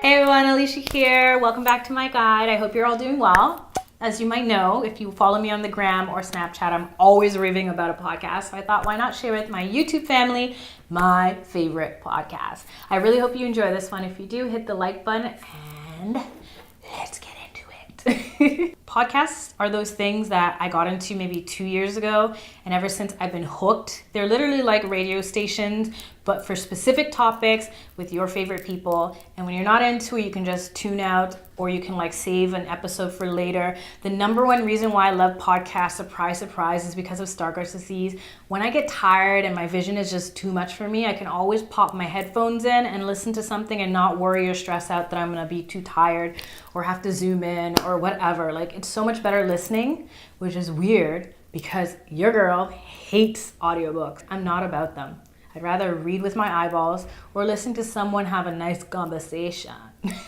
Hey everyone, Alisha here. Welcome back to my guide. I hope you're all doing well. As you might know, if you follow me on the gram or Snapchat, I'm always raving about a podcast. So I thought, why not share with my YouTube family my favorite podcast? I really hope you enjoy this one. If you do, hit the like button and let's get into it. Podcasts are those things that I got into maybe 2 years ago, and ever since I've been hooked. They're literally like radio stations, but for specific topics with your favorite people. And when you're not into it, you can just tune out, or you can like save an episode for later. The number one reason why I love podcasts, surprise, surprise, is because of Stargardt disease. When I get tired and my vision is just too much for me, I can always pop my headphones in and listen to something and not worry or stress out that I'm gonna be too tired or have to zoom in or whatever. Like, it's so much better listening, which is weird because your girl hates audiobooks. I'm not about them. I'd rather read with my eyeballs or listen to someone have a nice conversation.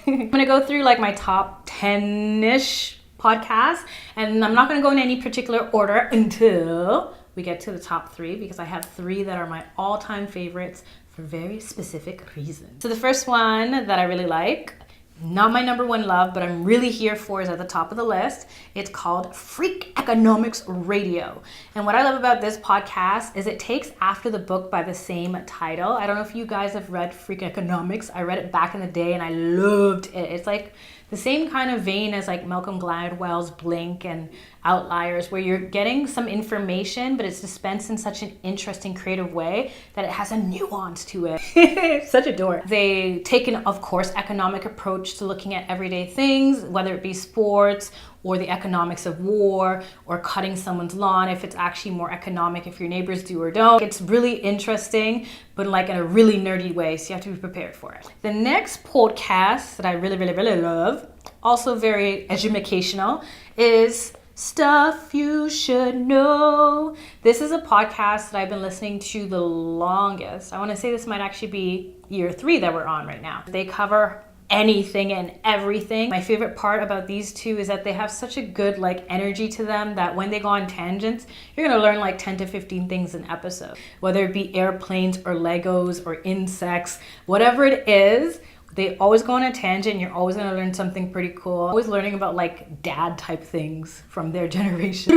I'm gonna go through like my top 10-ish podcasts, and I'm not gonna go in any particular order until we get to the top 3, because I have 3 that are my all-time favorites for very specific reasons. So the first one that I really like, not my number one love, but I'm really here for, is at the top of the list. It's called Freakeconomics Radio. And what I love about this podcast is it takes after the book by the same title. I don't know if you guys have read Freakeconomics. I read it back in the day and I loved it. It's like the same kind of vein as like Malcolm Gladwell's Blink and Outliers, where you're getting some information, but it's dispensed in such an interesting, creative way that it has a nuance to it. Such a dork. They take an, of course, economic approach to looking at everyday things, whether it be sports or the economics of war or cutting someone's lawn, if it's actually more economic if your neighbors do or don't. It's really interesting, but like in a really nerdy way, so you have to be prepared for it. The next podcast that I really, really, really love, also very educational, is Stuff You Should Know. This is a podcast that I've been listening to the longest. I want to say this might actually be year 3 that we're on right now. They cover anything and everything. My favorite part about these two is that they have such a good like energy to them that when they go on tangents, you're gonna learn like 10 to 15 things an episode, whether it be airplanes or Legos or insects, whatever it is. They always go on a tangent. You're always going to learn something pretty cool. Always learning about like dad type things from their generation.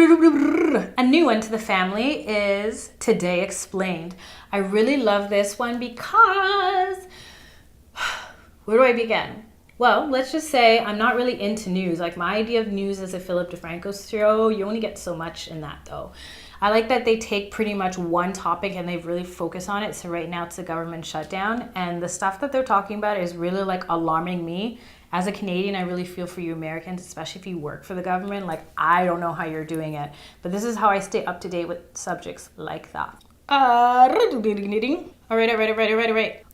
A new one to the family is Today Explained. I really love this one because where do I begin? Well, let's just say I'm not really into news. Like, my idea of news is a Philip DeFranco show. You only get so much in that though. I like that they take pretty much one topic and they really focus on it. So right now it's the government shutdown, and the stuff that they're talking about is really like alarming me. As a Canadian, I really feel for you Americans, especially if you work for the government. Like, I don't know how you're doing it, but this is how I stay up to date with subjects like that. All right.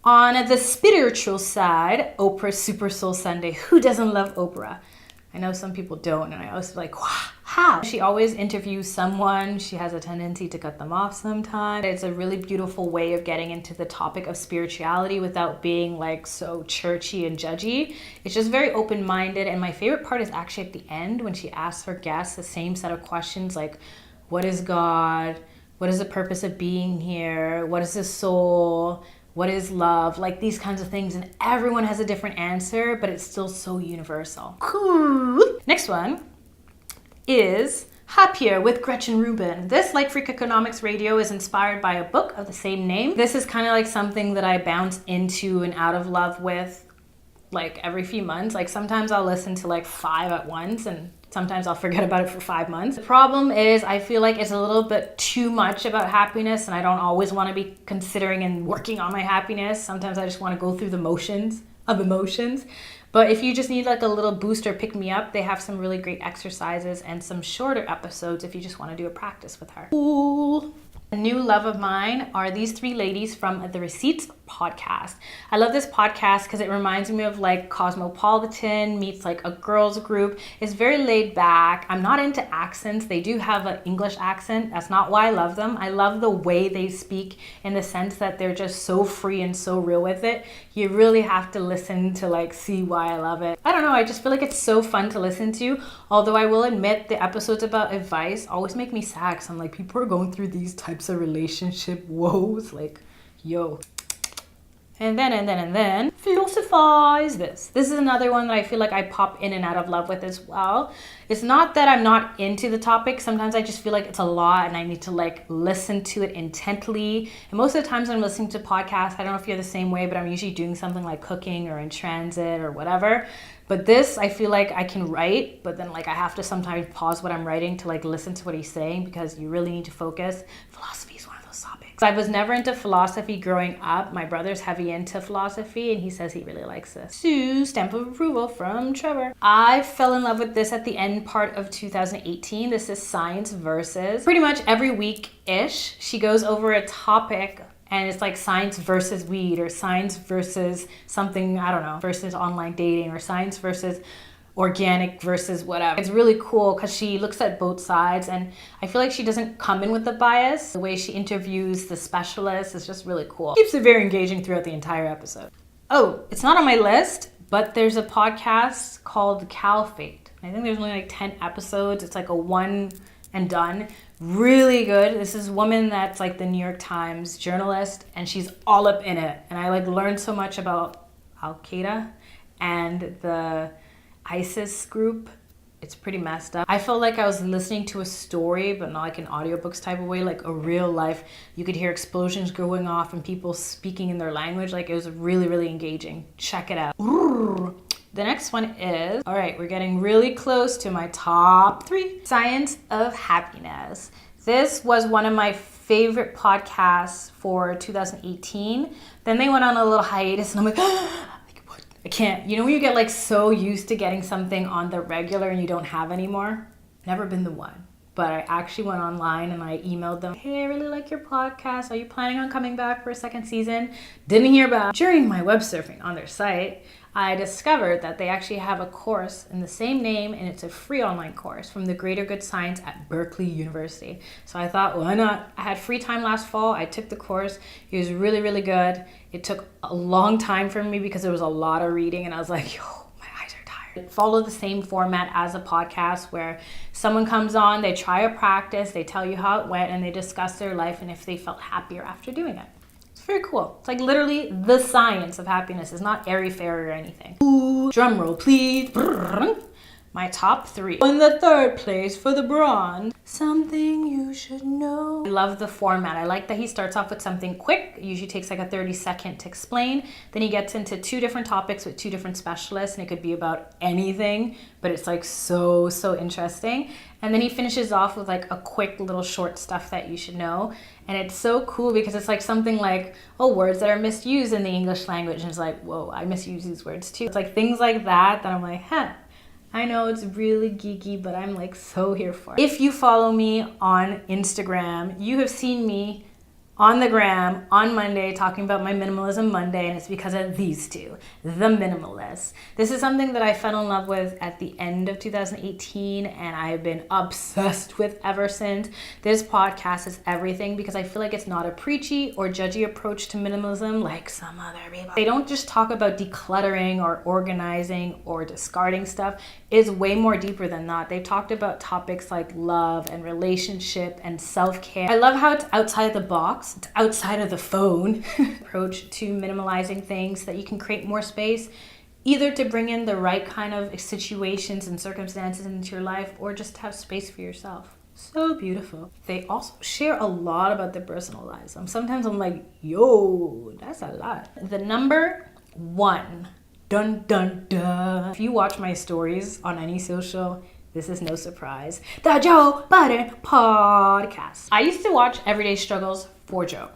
On the spiritual side, Oprah's Super Soul Sunday. Who doesn't love Oprah? I know some people don't, and I was like, wow, how? She always interviews someone. She has a tendency to cut them off sometimes. It's a really beautiful way of getting into the topic of spirituality without being like so churchy and judgy. It's just very open-minded, and my favorite part is actually at the end when she asks her guests the same set of questions like, what is God? What is the purpose of being here? What is the soul? What is love? Like these kinds of things, and everyone has a different answer, but it's still so universal. Cool. Next one is Happier with Gretchen Rubin. This, like Freakeconomics Radio, is inspired by a book of the same name. This is kind of like something that I bounce into and out of love with like every few months. Like sometimes I'll listen to like 5 at once, and sometimes I'll forget about it for 5 months. The problem is I feel like it's a little bit too much about happiness, and I don't always want to be considering and working on my happiness. Sometimes I just want to go through the motions of emotions. But if you just need like a little boost or pick me up, they have some really great exercises and some shorter episodes if you just want to do a practice with her. Cool. A new love of mine are these 3 ladies from the Receipts podcast. I love this podcast because it reminds me of like Cosmopolitan meets like a girls group. It's very laid back. I'm not into accents. They do have an English accent. That's not why I love them. I love the way they speak in the sense that they're just so free and so real with it. You really have to listen to like see why I love it. I don't know. I just feel like it's so fun to listen to. Although I will admit the episodes about advice always make me sad because I'm like, people are going through these types of relationship woes. Like, yo. And then, Philosophize This. This is another one that I feel like I pop in and out of love with as well. It's not that I'm not into the topic. Sometimes I just feel like it's a lot and I need to like listen to it intently. And most of the times when I'm listening to podcasts, I don't know if you're the same way, but I'm usually doing something like cooking or in transit or whatever. But this, I feel like I can write, but then like I have to sometimes pause what I'm writing to like listen to what he's saying because you really need to focus. Philosophy is one of those topics. I was never into philosophy growing up. My brother's heavy into philosophy and he says he really likes this. So, stamp of approval from Trevor. I fell in love with this at the end part of 2018. This is Science Versus. Pretty much every week-ish, she goes over a topic and it's like science versus weed or science versus something, I don't know, versus online dating or science versus organic versus whatever. It's really cool because she looks at both sides and I feel like she doesn't come in with the bias. The way she interviews the specialists is just really cool. Keeps it very engaging throughout the entire episode. Oh, it's not on my list, but there's a podcast called Caliphate. I think there's only like 10 episodes. It's like a one and done. Really good. This is a woman that's like the New York Times journalist and she's all up in it. And I like learned so much about Al-Qaeda and the ISIS group. It's pretty messed up. I felt like I was listening to a story, but not like an audiobooks type of way, like a real life. You could hear explosions going off and people speaking in their language. Like it was really, really engaging. Check it out. The next one is, all right, we're getting really close to my top 3. Science of Happiness. This was one of my favorite podcasts for 2018. Then they went on a little hiatus and I'm like, what? I can't. You know when you get like so used to getting something on the regular and you don't have anymore? Never been the one. But I actually went online and I emailed them, hey, I really like your podcast. Are you planning on coming back for a second season? Didn't hear back. During my web surfing on their site, I discovered that they actually have a course in the same name and it's a free online course from the Greater Good Science at Berkeley University. So I thought, why not? I had free time last fall. I took the course. It was really, really good. It took a long time for me because there was a lot of reading and I was like, yo, my eyes are tired. Follow the same format as a podcast where someone comes on, they try a practice, they tell you how it went and they discuss their life and if they felt happier after doing it. Very cool. It's like literally the science of happiness. It's not airy-fairy or anything. Ooh, drum roll, please. My top 3. In the 3rd place for the bronze, something you should know. I love the format. I like that he starts off with something quick. It usually takes like a 30-second to explain. Then he gets into 2 different topics with 2 different specialists, and it could be about anything, but it's like so interesting. And then he finishes off with like a quick little short stuff that you should know. And it's so cool because it's like something like, oh, words that are misused in the English language. And it's like, whoa, I misuse these words too. It's like things like that I'm like, huh. I know it's really geeky, but I'm like so here for it. If you follow me on Instagram, you have seen me on the gram on Monday talking about my Minimalism Monday, and it's because of these 2, the Minimalists. This is something that I fell in love with at the end of 2018 and I've been obsessed with ever since. This podcast is everything because I feel like it's not a preachy or judgy approach to minimalism like some other people. They don't just talk about decluttering or organizing or discarding stuff. It's way more deeper than that. They've talked about topics like love and relationship and self-care. I love how it's outside the box. It's outside of the phone approach to minimalizing things so that you can create more space, either to bring in the right kind of situations and circumstances into your life or just have space for yourself. So beautiful. They also share a lot about their personal lives. Sometimes I'm like, yo, that's a lot. The number 1, dun dun dun. If you watch my stories on any social, this is no surprise. The Joe Budden Podcast. I used to watch Everyday Struggles for Joe.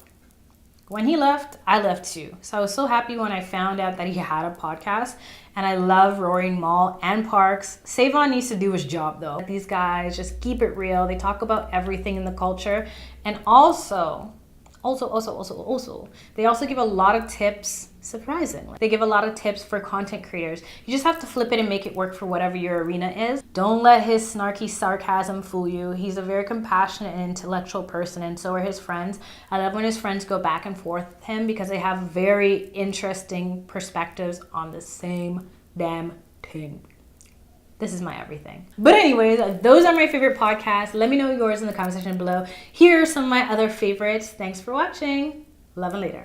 When he left, I left too. So I was so happy when I found out that he had a podcast. And I love Roaring Mall and Parks. Savon needs to do his job though. These guys just keep it real. They talk about everything in the culture. And also, they also give a lot of tips, surprisingly. They give a lot of tips for content creators. You just have to flip it and make it work for whatever your arena is. Don't let his snarky sarcasm fool you. He's a very compassionate and intellectual person, and so are his friends. I love when his friends go back and forth with him because they have very interesting perspectives on the same damn thing. This is my everything. But anyways, those are my favorite podcasts. Let me know yours in the comment section below. Here are some of my other favorites. Thanks for watching. Love and later.